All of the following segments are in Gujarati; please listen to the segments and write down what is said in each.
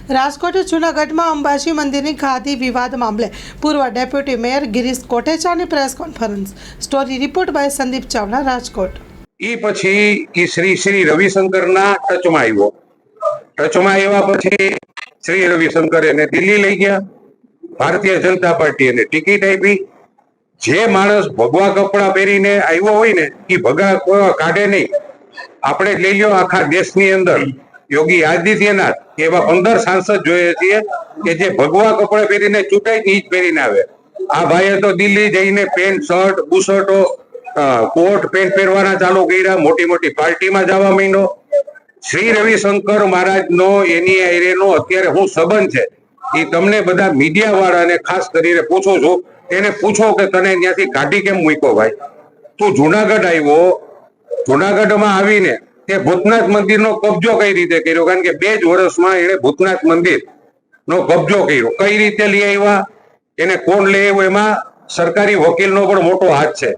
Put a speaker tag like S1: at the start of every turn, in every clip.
S1: રાજકોટ જૂનાગઢમાં અંબાજી મંદિરની ખાદી વિવાદ મામલે પૂર્વ ડેપ્યુટી મેયર ગિરીશ કોટેચાની press conference. Story report by Sandeep Chavda, Rajkot.
S2: એ પછી એ શ્રી રવિશંકરના ટચમાં આવ્યો. ટચમાં આવ્યા પછી શ્રી રવિશંકર એને દિલ્હી લઈ ગયા. ભારતીય જનતા પાર્ટી એને ટિકિટ આપી. જે માણસ ભગવા કપડા પહેરીને આવ્યો હોય ને એ ભગા કાઢે નહીં. આપણે લઈ લો આખા દેશની અંદર યોગી આદિત્યનાથ એવા 15 સાંસદ જોઈએ છીએ કે જે ભગવા કપડા પહેરીને ચૂંટાય ને જ પહેરીને આવે. આ ભાઈએ તો દિલ્હી જઈને પેન્ટ શર્ટ બુશર્ટો કોટ પેન્ટ પહેરવાના ચાલુ કર્યા. મોટી મોટી પાર્ટીમાં જવા માંડ્યો. શ્રી રવિશંકર મહારાજનો એની એરેનો અત્યારે હું સંબંધ છે એ તમને બધા મીડિયા વાળાને ખાસ કરીને પૂછું છું. એને પૂછો કે તને ત્યાંથી કાઢી કેમ મૂક્યો ભાઈ? તું જુનાગઢ આવ્યો, જુનાગઢમાં આવીને તે ભૂતનાથ મંદિરનો કબજો કઈ રીતે કર્યો? કારણ કે 2 જ વર્ષમાં એને ભૂતનાથ મંદિરનો કબજો કર્યો. કઈ રીતે લઈ આવ્યા, એને કોણ લઈ આવ્યો, એમાં સરકારી વકીલનો પણ મોટો હાથ છે.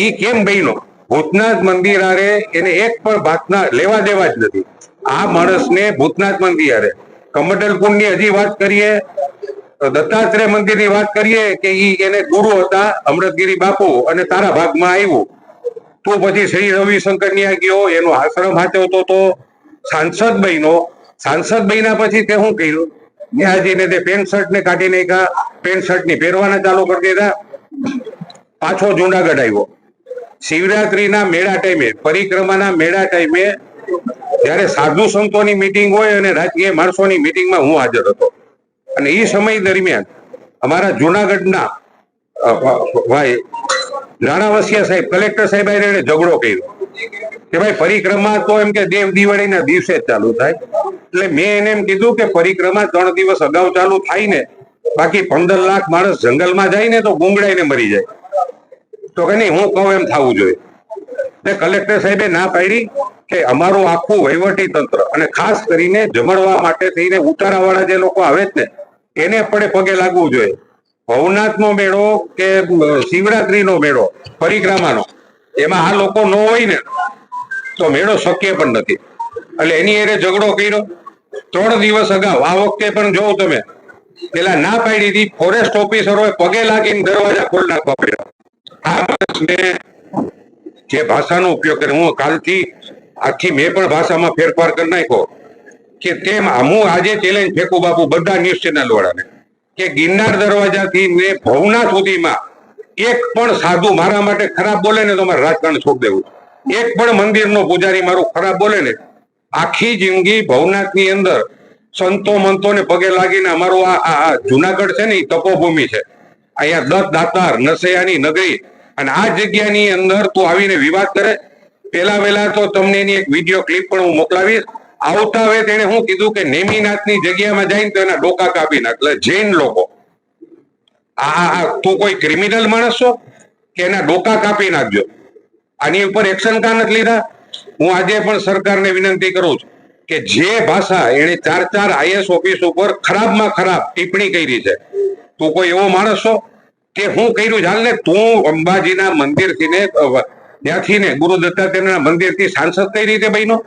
S2: ઈ કેમ બન્યો? ભૂતનાથ મંદિર આરે એને એક પણ ભાતના લેવા દેવા જ નથી. આ માણસને ભૂતનાથ મંદિર આરે કમંડલકુંડની હજી વાત કરીએ, દત્તાત્રેય મંદિરની વાત કરીએ કે ઈ એને ગુરુ હતા અમૃતગીરી બાપુ અને તારા ભાગમાં આવ્યું. તું પછી શ્રી રવિશંકર ની ગયો, એનો આશ્રમ હાચવતો તો સાંસદ બન્યો. સાંસદ બન્યા પછી તે શું કર્યું? ન્યાજીને તે પેન્ટ શર્ટ ને કાઢી નાખ્યા, પેન્ટ શર્ટ ની પહેરવાના ચાલુ કરી દીધા. પાછો જુનાગઢ આવ્યો. શિવરાત્રીના મેળા ટાઈમે, પરિક્રમાના મેળા ટાઈમે જયારે સાધુ સંતોની મિટિંગ હોય અને રાજકીય માણસોની મિટિંગમાં હું હાજર હતો. અને એ સમય દરમિયાન અમારા જુનાગઢના ભાઈ રાણાવસિયા સાહેબ, કલેક્ટર સાહેબ એને ઝઘડો કર્યો કે ભાઈ પરિક્રમા તો એમ કે દેવ દિવાળીના દિવસે જ ચાલુ થાય. એટલે મેં એને એમ કીધું કે પરિક્રમા 3 દિવસ અગાઉ ચાલુ થાય ને, બાકી 15 લાખ માણસ જંગલમાં જાય ને તો ગુંગળાઈને મરી જાય. તો કે નહીં, હું કહું એમ થવું જોઈએ. એટલે કલેક્ટર સાહેબે ના પાડી કે અમારું આખું વહીવટી તંત્ર અને ખાસ કરીને જમણવા માટે થઈને ઉતારાવાળા જે લોકો આવે જ ને એને પડે પગે લાગવું જોઈએ. ભવનાથનો મેળો કે શિવરાત્રીનો મેળો પરિક્રમાનો, એમાં આ લોકો ન હોય ને તો મેળો શક્ય પણ નથી. એટલે એની એને ઝઘડો કર્યો. 3 દિવસ અગાઉ આ વખતે પણ જોઉં તમે પેલા ના પાડી હતી, ફોરેસ્ટ ઓફિસરોએ પગે લાગીને દરવાજા ખોલી નાખવા પડ્યા. આ માણસને જે ભાષાનો ઉપયોગ કરે, હું કાલથી આખી મેં પણ ભાષામાં ફેરફાર કરી નાખ્યો કે તેમ હું આજે ચેલેન્જ ફેંકું બાપુ બધા ન્યૂઝ ચેનલ વાળાને કે ગિરનાર દરવાજાથી ને ભવનાથ સુધીમાં એક પણ સાધુ મારા માટે ખરાબ બોલે ને તો મારે રાજકારણ છોડી દેવું. એક પણ મંદિરનો પૂજારી મારું ખરાબ બોલે ને, આખી જિંદગી ભવનાથની અંદર સંતો મંતોને પગે લાગીને અમારું આ જુનાગઢ છે ને એ તપોભૂમિ છે. અહીંયા દત્ત દાતાર નસૈયાની નગરી, અને આ જગ્યાની અંદર તું આવીને વિવાદ કરે. પેલા વેલા તો તમને એની એક વિડીયો ક્લિપ પણ હું મોકલાવીશ. આવતા હવે તેને હું કીધું કે નેમિનાથની જગ્યામાં જઈને તો એના ડોકા કાપી નાખ. એટલે જૈન લોકો, તું કોઈ ક્રિમિનલ માણસ છો કે એના ડોકા કાપી નાખજો? આની ઉપર એક્શન કા નથી લીધા? હું આજે પણ સરકારને વિનંતી કરું છું કે જે ભાષા એને 4 આઈએસ ઓફિસ ઉપર ખરાબમાં ખરાબ ટિપ્પણી કરી છે, તું કોઈ એવો માણસ છો કે હું કર્યું? ચાલ ને, તું અંબાજીના મંદિરથી ને ત્યાંથી ને ગુરુ દત્તાત્રેયના મંદિરથી સાંસદ કઈ રીતે બન્યો?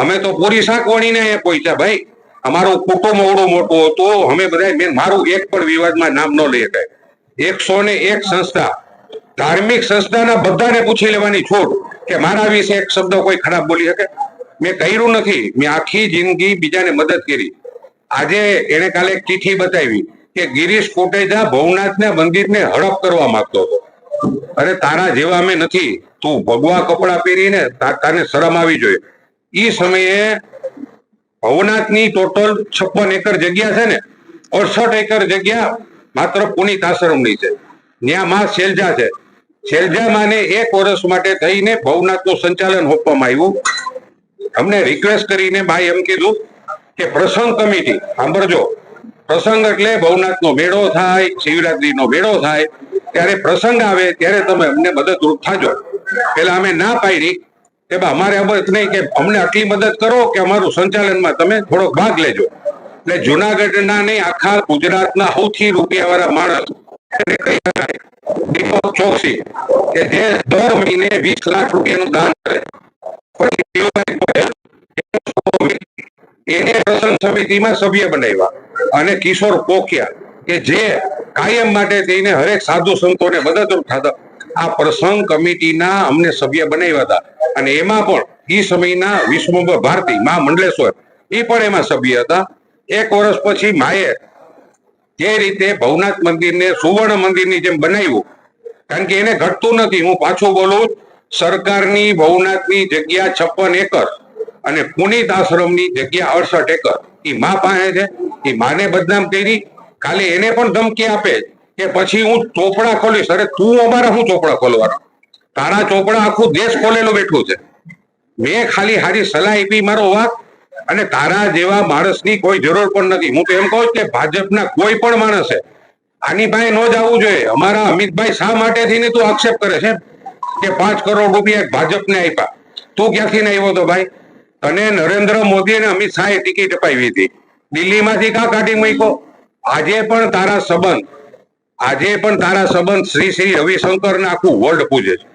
S2: અમે તો પૂરી શાક વણીને અહીંયા પહોંચ્યા ભાઈ. અમારું કુટુંબ અવડું મોટું હતું. અમે બધા, મારું એક પણ વિવાદમાં નામ ન લઈ શકાય. 101 સંસ્થા, ધાર્મિક સંસ્થાના બધાને પૂછી લેવાની છૂટ કે મારા વિશે એક શબ્દ કોઈ ખરાબ બોલી શકે? મેં કર્યું નથી. મેં આખી જિંદગી બીજાને મદદ કરી. આજે એને કાલે એક ચિઠ્ઠી બતાવી કે ગિરીશ કોટેચા ભવનાથના મંદિરને હડપ કરવા માંગતો હતો. અરે તારા જેવા અમે નથી. તું ભગવા કપડા પહેરીને તારે શરમ આવી જોઈએ. ઈ સમયે ભવનાથની ટોટલ 56 એકર જગ્યા છે ને, 68 એકર જગ્યા માત્ર પુનિત આશ્રમની છે. ત્યાં માં શેલજા છે. શેલજા માને 1 વર્ષ માટે થઈને ભવનાથનું સંચાલન આપવામાં આવ્યું. અમને રિક્વેસ્ટ કરીને ભાઈ એમ કીધું કે પ્રસંગ કમિટી, સાંભળજો, પ્રસંગ એટલે ભવનાથનો મેળો થાય, શિવરાત્રીનો મેળો થાય, ત્યારે પ્રસંગ આવે ત્યારે તમે અમને મદદરૂપ થાજો. પેલા અમે ના પાડી કે અમારે અમત નહીં કે અમને આટલી મદદ કરો કે અમારું સંચાલનમાં તમે થોડોક ભાગ લેજો. એટલે જુનાગઢના નહીં, આખા ગુજરાતના સૌથી રૂપિયાવાળા માણસ દીપક ચોકસી કે જે દર મહિને 20 લાખ રૂપિયાનું દાન કરે, એને પ્રસંગ સમિતિમાં સભ્ય બનાવ્યા અને કિશોર પોખિયા કે જે કાયમ માટે થઈને હરેક સાધુ સંતોને મદદરૂપ થતા આ પ્રસંગ કમિટીના અમને સભ્ય બનાવ્યા હતા. અને એમાં પણ એ સમયના વિશ્વંભર ભારતી મા મંડલેશ્વર એ પણ એમાં સભ્ય હતા. 1 વર્ષ પછી માએ જે રીતે ભવનાથ મંદિરને સુવર્ણ મંદિરની જેમ બનાવ્યું, કારણ કે એને ઘટતું નથી. હું પાછું બોલું, સરકારની ભવનાથની જગ્યા 56 એકર અને પુનિત આશ્રમની જગ્યા 68 એકર એ મા પાસે છે. એ માને બદનામ કરી, ખાલી એને પણ ધમકી આપે કે પછી હું ચોપડા ખોલીશ. અરે તું અમારા હું ચોપડા ખોલવાનો? તારા ચોપડા આખું દેશ ખોલેલું બેઠું છે. મેં ખાલી હારી સલાહ આપી મારો વાક, અને તારા જેવા માણસની કોઈ જરૂર પણ નથી. હું તો એમ કહું કે ભાજપના કોઈ પણ માણસે આની પાસે ન જવું જોઈએ. અમારા અમિતભાઈ શા માટે થઈને તું આક્ષેપ કરે છે કે 5 કરોડ રૂપિયા ભાજપને આપ્યા? તું ક્યાંથી આવ્યો તો ભાઈ? અને નરેન્દ્ર મોદી અને અમિત શાહે ટિકિટ અપાવી હતી, દિલ્હીમાંથી કા કાઢી મૂક્યો? આજે પણ તારા સંબંધ શ્રી રવિશંકરને આખું વર્લ્ડ પૂજે છે.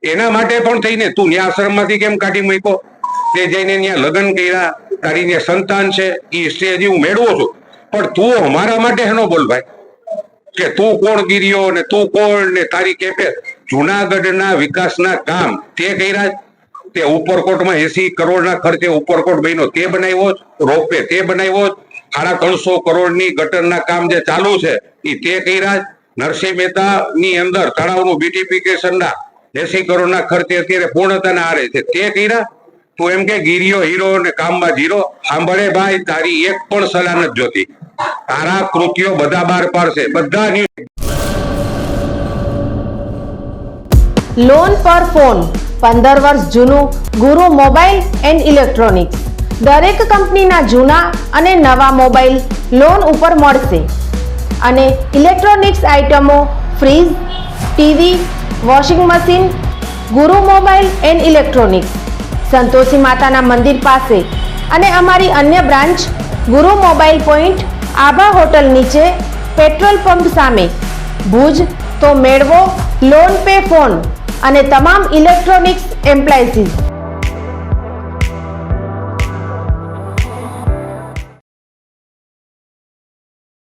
S2: એના માટે પણ થઈને તું ન્યા આશ્રમમાંથી કેમ કાઢી મૂક્યો? તે જઈને ત્યાં લગ્ન કર્યા, તારી ત્યાં સંતાન છે, એ સ્ટેજ હું મેળવો છું. પણ તું અમારા માટે હેનો બોલ ભાઈ, કે તું કોણ ગીર્યો ને તું કોણ ને તારી કેપે જુનાગઢના વિકાસના કામ તે કર્યા. તે ઉપરકોટમાં 80 કરોડના ખર્ચે ઉપરકોટ બન્યો તે બનાવ્યો, રોપવે તે બનાવ્યો, 350 કરોડની ગટરના કામ જે ચાલુ છે એ તે કર્યા. નરસિંહ મહેતાની અંદર તળાવનું બ્યુટિફિકેશનના 80 કરોડના ખર્ચે અત્યારે પૂર્ણતાના આરે છે તે કર્યા. તું એમ કે ગીરીઓ હીરો ને કામમાં જીરો. સાંભળે ભાઈ, તારી એક પણ સલાહ નથી જોતી. તારા કૃત્યો બધા બહાર પાડશે, બધા
S3: લોન પર ફોન 15 વર્ષ જૂનું ગુરુ મોબાઈલ એન્ડ ઇલેક્ટ્રોનિક્સ. દરેક કંપનીના જૂના અને નવા મોબાઈલ લોન ઉપર મળશે અને ઇલેક્ટ્રોનિક્સ આઇટમો ફ્રીજ, ટીવી, વોશિંગ મશીન. ગુરુ મોબાઈલ એન્ડ ઇલેક્ટ્રોનિક્સ, સંતોષી માતાના મંદિર પાસે અને અમારી અન્ય બ્રાન્ચ ગુરુ મોબાઈલ પોઈન્ટ, આભા હોટલ નીચે, પેટ્રોલ પંપ સામે, ભુજ. તો મેળવો લોન પે ફોન અને તમામ ઇલેક્ટ્રોનિક્સ એપ્લાયન્સીસ.